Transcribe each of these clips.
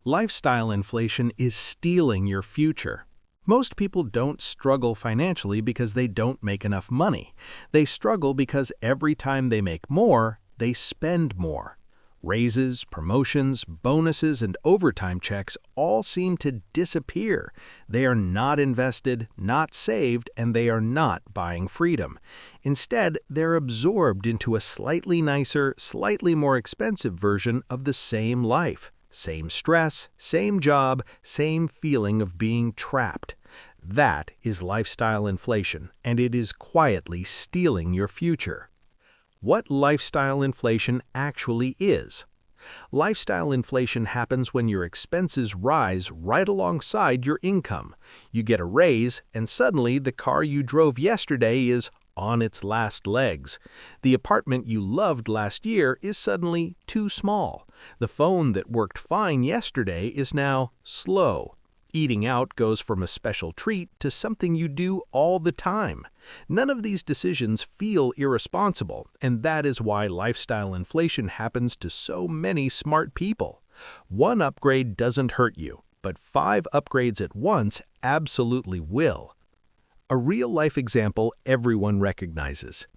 Lifestyle inflation is stealing your future. Most people don't struggle financially because they don't make enough money. They struggle because every time they make more, they spend more. Raises, promotions, bonuses, and overtime checks all seem to disappear. They are not invested, not saved, and they are not buying freedom. Instead, they're absorbed into a slightly nicer, slightly more expensive version of the same life. Same stress, same job, same feeling of being trapped. That is lifestyle inflation, and it is quietly stealing your future. What lifestyle inflation actually is. Lifestyle inflation happens when your expenses rise right alongside your income. You get a raise, and suddenly the car you drove yesterday is on its last legs. The apartment you loved last year is suddenly too small. The phone that worked fine yesterday is now slow. Eating out goes from a special treat to something you do all the time. None of these decisions feel irresponsible, and that is why lifestyle inflation happens to so many smart people. One upgrade doesn't hurt you, but 5 upgrades at once absolutely will. A real-life example everyone recognizes.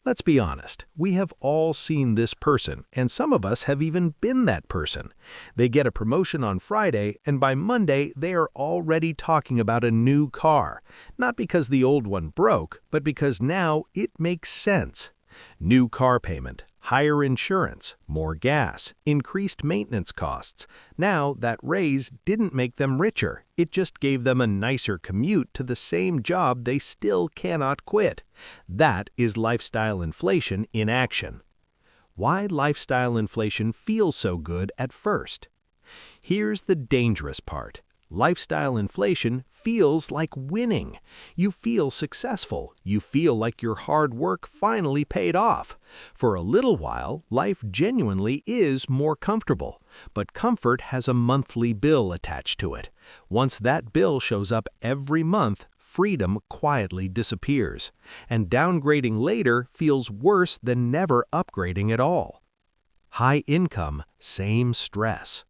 Let's be honest, we have all seen this person, and some of us have even been that person. They get a promotion on Friday, and by Monday they are already talking about a new car. Not because the old one broke, but because now it makes sense. New car payment, higher insurance, more gas, increased maintenance costs. Now, that raise didn't make them richer. It just gave them a nicer commute to the same job they still cannot quit. That is lifestyle inflation in action. Why lifestyle inflation feels so good at first. Here's the dangerous part. Lifestyle inflation feels like winning. You feel successful. You feel like your hard work finally paid off. For a little while, life genuinely is more comfortable. But comfort has a monthly bill attached to it. Once that bill shows up every month, freedom quietly disappears. And downgrading later feels worse than never upgrading at all. High income, same stress.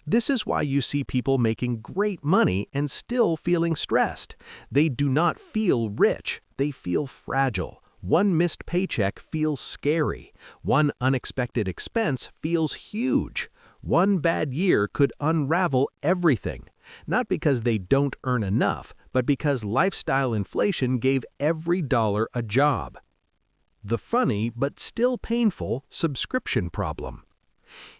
This is why you see people making great money and still feeling stressed. They do not feel rich, they feel fragile. One missed paycheck feels scary. One unexpected expense feels huge. One bad year could unravel everything. Not because they don't earn enough, but because lifestyle inflation gave every dollar a job. The funny but still painful subscription problem.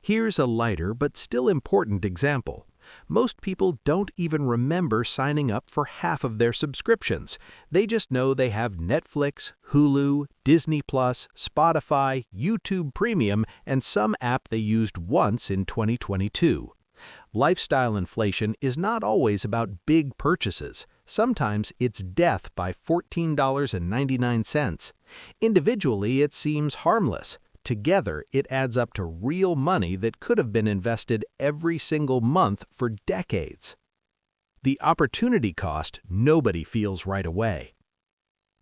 Here's a lighter but still important example. Most people don't even remember signing up for half of their subscriptions. They just know they have Netflix, Hulu, Disney+, Spotify, YouTube Premium, and some app they used once in 2022. Lifestyle inflation is not always about big purchases. Sometimes it's death by $14.99. Individually, it seems harmless. Together, it adds up to real money that could have been invested every single month for decades. The opportunity cost nobody feels right away.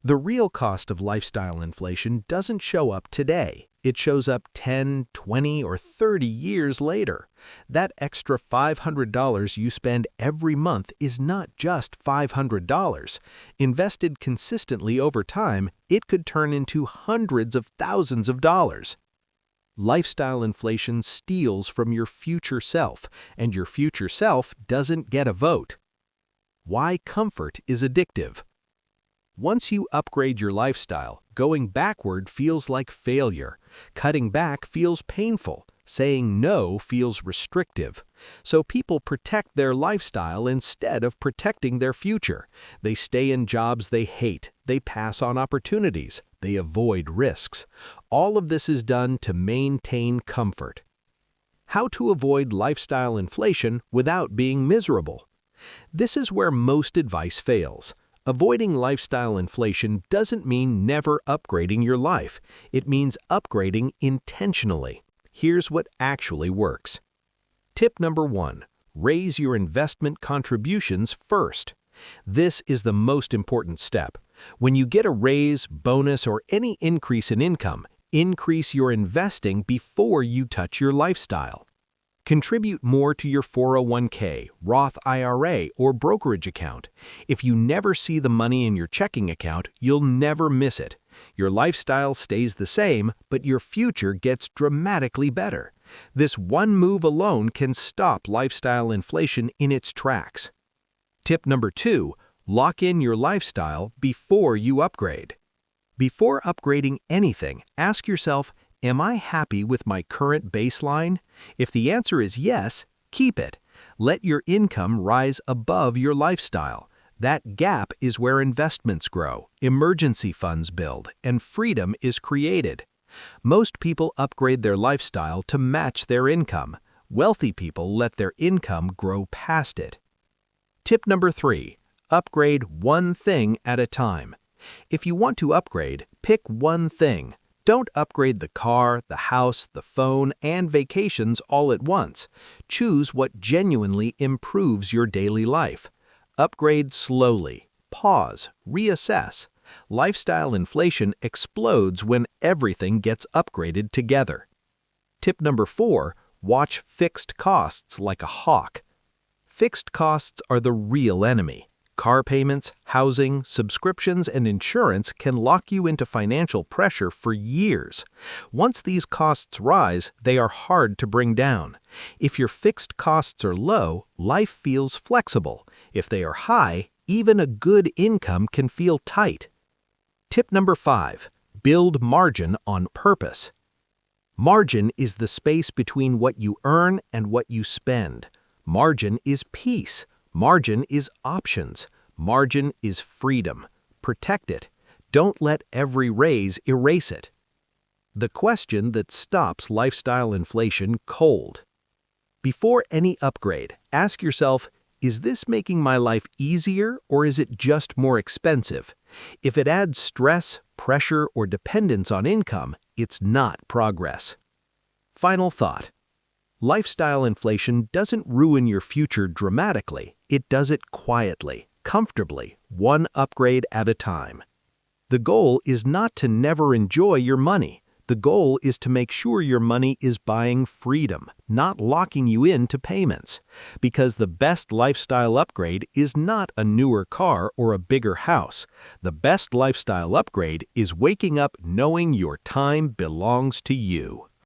The real cost of lifestyle inflation doesn't show up today. It shows up 10, 20, or 30 years later. That extra $500 you spend every month is not just $500. Invested consistently over time, it could turn into hundreds of thousands of dollars. Lifestyle inflation steals from your future self, and your future self doesn't get a vote. Why comfort is addictive. Once you upgrade your lifestyle, going backward feels like failure. Cutting back feels painful. Saying no feels restrictive. So people protect their lifestyle instead of protecting their future. They stay in jobs they hate. They pass on opportunities. They avoid risks. All of this is done to maintain comfort. How to avoid lifestyle inflation without being miserable. This is where most advice fails. Avoiding lifestyle inflation doesn't mean never upgrading your life. It means upgrading intentionally. Here's what actually works. Tip number 1. Raise your investment contributions first. This is the most important step. When you get a raise, bonus, or any increase in income, increase your investing before you touch your lifestyle. Contribute more to your 401k, Roth IRA, or brokerage account. If you never see the money in your checking account, you'll never miss it. Your lifestyle stays the same, but your future gets dramatically better. This one move alone can stop lifestyle inflation in its tracks. Tip number 2, lock in your lifestyle before you upgrade. Before upgrading anything, ask yourself, am I happy with my current baseline? If the answer is yes, keep it. Let your income rise above your lifestyle. That gap is where investments grow, emergency funds build, and freedom is created. Most people upgrade their lifestyle to match their income. Wealthy people let their income grow past it. Tip number 3, upgrade one thing at a time. If you want to upgrade, pick one thing. Don't upgrade the car, the house, the phone, and vacations all at once. Choose what genuinely improves your daily life. Upgrade slowly. Pause. Reassess. Lifestyle inflation explodes when everything gets upgraded together. Tip number 4, watch fixed costs like a hawk. Fixed costs are the real enemy. Car payments, housing, subscriptions, and insurance can lock you into financial pressure for years. Once these costs rise, they are hard to bring down. If your fixed costs are low, life feels flexible. If they are high, even a good income can feel tight. Tip number 5, build margin on purpose. Margin is the space between what you earn and what you spend. Margin is peace. Margin is options. Margin is freedom. Protect it. Don't let every raise erase it. The question that stops lifestyle inflation cold. Before any upgrade, ask yourself, is this making my life easier or is it just more expensive? If it adds stress, pressure, or dependence on income, it's not progress. Final thought. Lifestyle inflation doesn't ruin your future dramatically. It does it quietly, comfortably, one upgrade at a time. The goal is not to never enjoy your money. The goal is to make sure your money is buying freedom, not locking you into payments. Because the best lifestyle upgrade is not a newer car or a bigger house. The best lifestyle upgrade is waking up knowing your time belongs to you.